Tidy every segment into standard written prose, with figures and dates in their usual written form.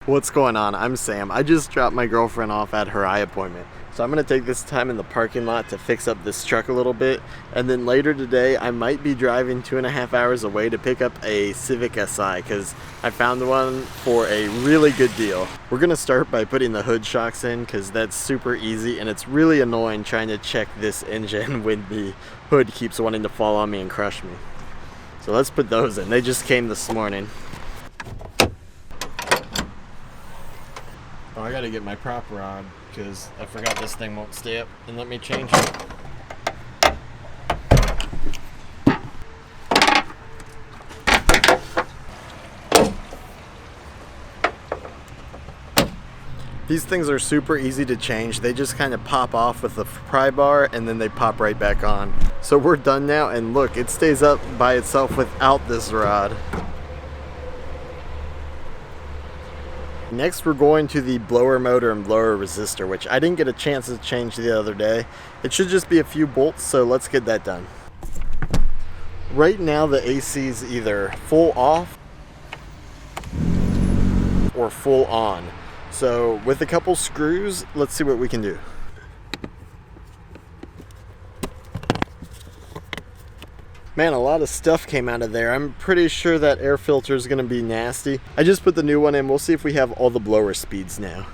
What's going on? I'm Sam. I just dropped my girlfriend off at her eye appointment. So I'm going to take this time in the parking lot to fix up this truck a little bit. And then later today, I might be driving 2.5 hours away to pick up a Civic Si because I found one for a really good deal. We're going to start by putting the hood shocks in because that's super easy and it's really annoying trying to check this engine when the hood keeps wanting to fall on me and crush me. So let's put those in. They just came this morning. Oh, I gotta get my prop rod because I forgot this thing won't stay up and let me change it. These things are super easy to change. They just kind of pop off with the pry bar and then they pop right back on. So we're done now, and look, it stays up by itself without this rod. Next, we're going to the blower motor and blower resistor, which I didn't get a chance to change the other day. It should just be a few bolts, so let's get that done. Right now, the AC is either full off or full on. So with a couple screws, let's see what we can do. Man, a lot of stuff came out of there. I'm pretty sure that air filter is going to be nasty. I just put the new one in. We'll see if we have all the blower speeds now.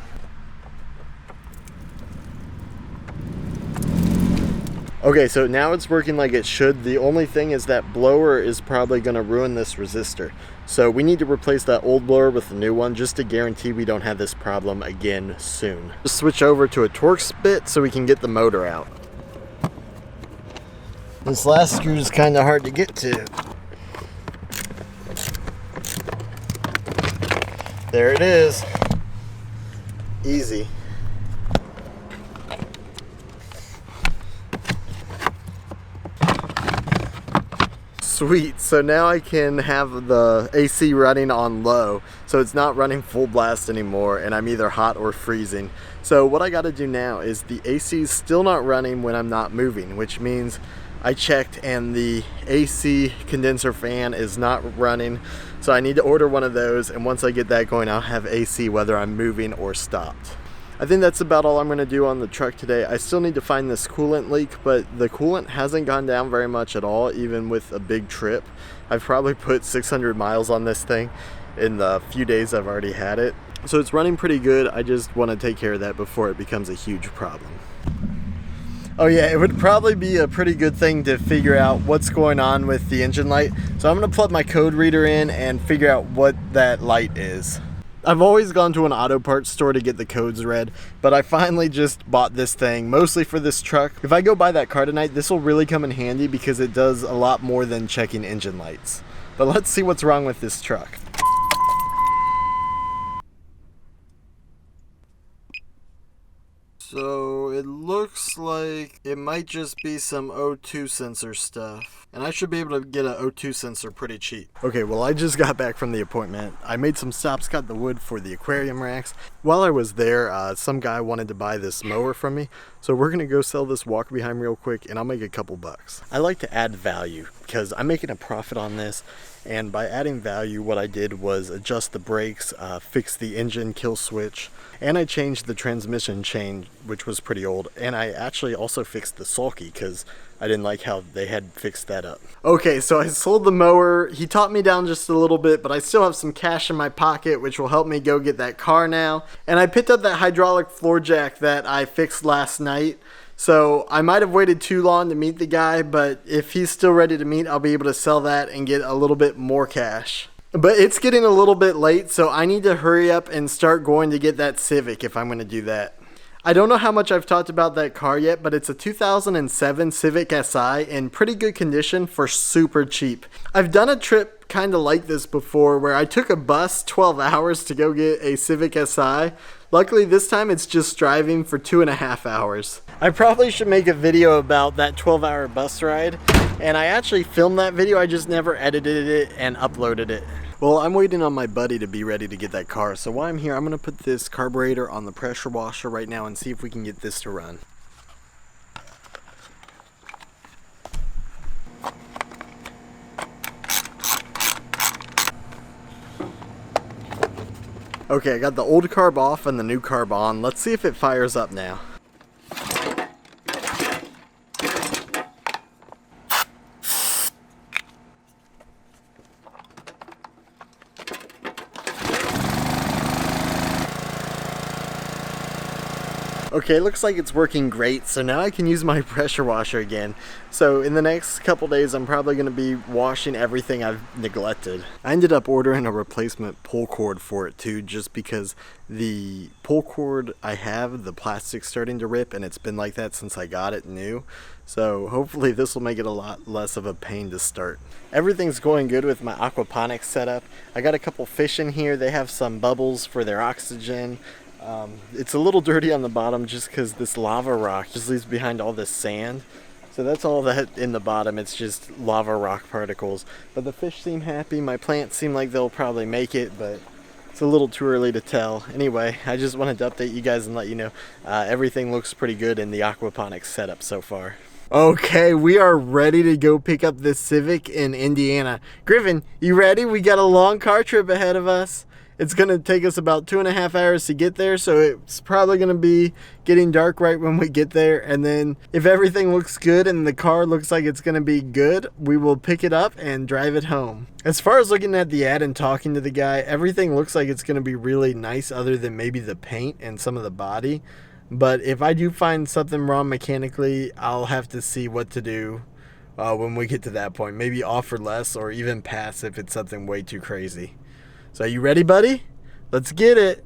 Okay, so now it's working like it should. The only thing is that blower is probably going to ruin this resistor. So we need to replace that old blower with the new one just to guarantee we don't have this problem again soon. Just switch over to a Torx bit so we can get the motor out. This last screw is kind of hard to get to. There it is. Easy. Sweet, so now I can have the AC running on low, so it's not running full blast anymore and I'm either hot or freezing. So what I gotta do now is the AC is still not running when I'm not moving, which means I checked and the AC condenser fan is not running, so I need to order one of those, and once I get that going, I'll have AC whether I'm moving or stopped. I think that's about all I'm going to do on the truck today. I still need to find this coolant leak, but the coolant hasn't gone down very much at all, even with a big trip. I've probably put 600 miles on this thing in the few days I've already had it. So it's running pretty good. I just want to take care of that before it becomes a huge problem. Oh yeah, it would probably be a pretty good thing to figure out what's going on with the engine light. So I'm going to plug my code reader in and figure out what that light is. I've always gone to an auto parts store to get the codes read, but I finally just bought this thing, mostly for this truck. If I go buy that car tonight, this will really come in handy because it does a lot more than checking engine lights. But let's see what's wrong with this truck. So it looks like it might just be some O2 sensor stuff. And I should be able to get an O2 sensor pretty cheap. Okay, well I just got back from the appointment. I made some stops, got the wood for the aquarium racks. While I was there, some guy wanted to buy this mower from me. So we're gonna go sell this walk behind real quick and I'll make a couple bucks. I like to add value because I'm making a profit on this. And by adding value, what I did was adjust the brakes, fix the engine kill switch, and I changed the transmission chain, which was pretty old. And I actually also fixed the sulky because I didn't like how they had fixed that up. Okay, so I sold the mower. He talked me down just a little bit, but I still have some cash in my pocket, which will help me go get that car now. And I picked up that hydraulic floor jack that I fixed last night. So I might have waited too long to meet the guy, but if he's still ready to meet, I'll be able to sell that and get a little bit more cash. But it's getting a little bit late, so I need to hurry up and start going to get that Civic if I'm going to do that. I don't know how much I've talked about that car yet, but it's a 2007 Civic Si in pretty good condition for super cheap. I've done a trip kind of like this before where I took a bus 12 hours to go get a Civic Si. Luckily this time it's just driving for 2.5 hours. I probably should make a video about that 12-hour bus ride, and I actually filmed that video, I just never edited it and uploaded it. Well, I'm waiting on my buddy to be ready to get that car, so while I'm here, I'm going to put this carburetor on the pressure washer right now and see if we can get this to run. Okay, I got the old carb off and the new carb on. Let's see if it fires up now. Okay, looks like it's working great, so now I can use my pressure washer again. So in the next couple days, I'm probably going to be washing everything I've neglected. I ended up ordering a replacement pull cord for it too, just because the pull cord I have, the plastic's starting to rip, and it's been like that since I got it new. So hopefully this will make it a lot less of a pain to start. Everything's going good with my aquaponics setup. I got a couple fish in here. They have some bubbles for their oxygen. It's a little dirty on the bottom just because this lava rock just leaves behind all this sand. So that's all that in the bottom. It's just lava rock particles. But the fish seem happy. My plants seem like they'll probably make it, but it's a little too early to tell. Anyway, I just wanted to update you guys and let you know everything looks pretty good in the aquaponics setup so far. Okay, we are ready to go pick up this Civic in Indiana. Griffin, you ready? We got a long car trip ahead of us. It's going to take us about 2.5 hours to get there, so it's probably going to be getting dark right when we get there. And then if everything looks good and the car looks like it's going to be good, we will pick it up and drive it home. As far as looking at the ad and talking to the guy, everything looks like it's going to be really nice other than maybe the paint and some of the body. But if I do find something wrong mechanically, I'll have to see what to do when we get to that point. Maybe offer less or even pass if it's something way too crazy. So you ready, buddy? Let's get it.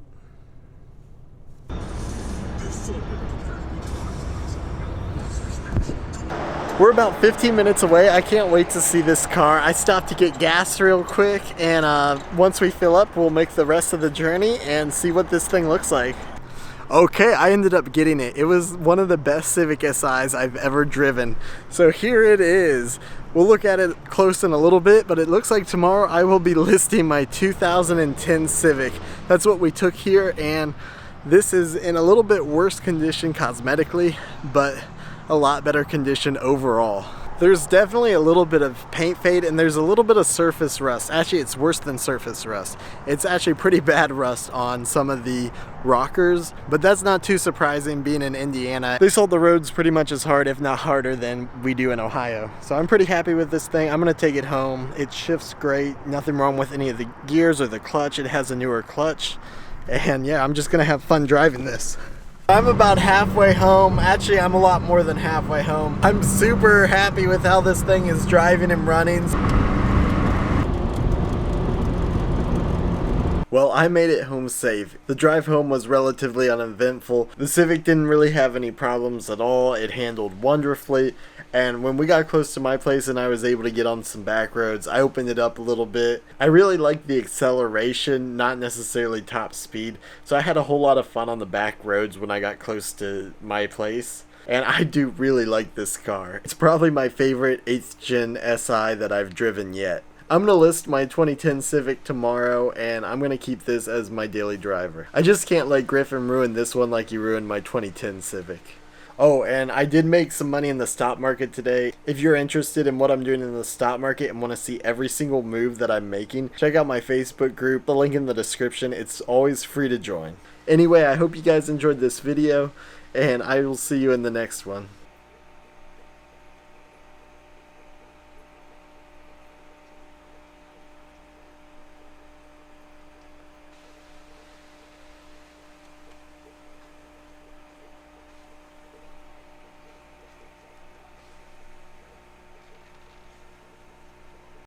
We're about 15 minutes away. I can't wait to see this car. I stopped to get gas real quick, and once we fill up, we'll make the rest of the journey and see what this thing looks like. Okay, I ended up getting it. It was one of the best Civic Si's I've ever driven. So here it is. We'll look at it close in a little bit, but it looks like tomorrow I will be listing my 2010 Civic. That's what we took here, and this is in a little bit worse condition cosmetically, but a lot better condition overall. There's definitely a little bit of paint fade and there's a little bit of surface rust. Actually, it's worse than surface rust. It's actually pretty bad rust on some of the rockers, but that's not too surprising being in Indiana. They sold the roads pretty much as hard, if not harder, than we do in Ohio. So I'm pretty happy with this thing. I'm gonna take it home. It shifts great. Nothing wrong with any of the gears or the clutch. It has a newer clutch. And yeah, I'm just gonna have fun driving this. I'm about halfway home. Actually, I'm a lot more than halfway home. I'm super happy with how this thing is driving and running. Well, I made it home safe. The drive home was relatively uneventful. The Civic didn't really have any problems at all. It handled wonderfully. And when we got close to my place and I was able to get on some back roads, I opened it up a little bit. I really liked the acceleration, not necessarily top speed. So I had a whole lot of fun on the back roads when I got close to my place. And I do really like this car. It's probably my favorite 8th gen SI that I've driven yet. I'm going to list my 2010 Civic tomorrow, and I'm going to keep this as my daily driver. I just can't let Griffin ruin this one like he ruined my 2010 Civic. Oh, and I did make some money in the stock market today. If you're interested in what I'm doing in the stock market and want to see every single move that I'm making, check out my Facebook group, the link in the description. It's always free to join. Anyway, I hope you guys enjoyed this video, and I will see you in the next one.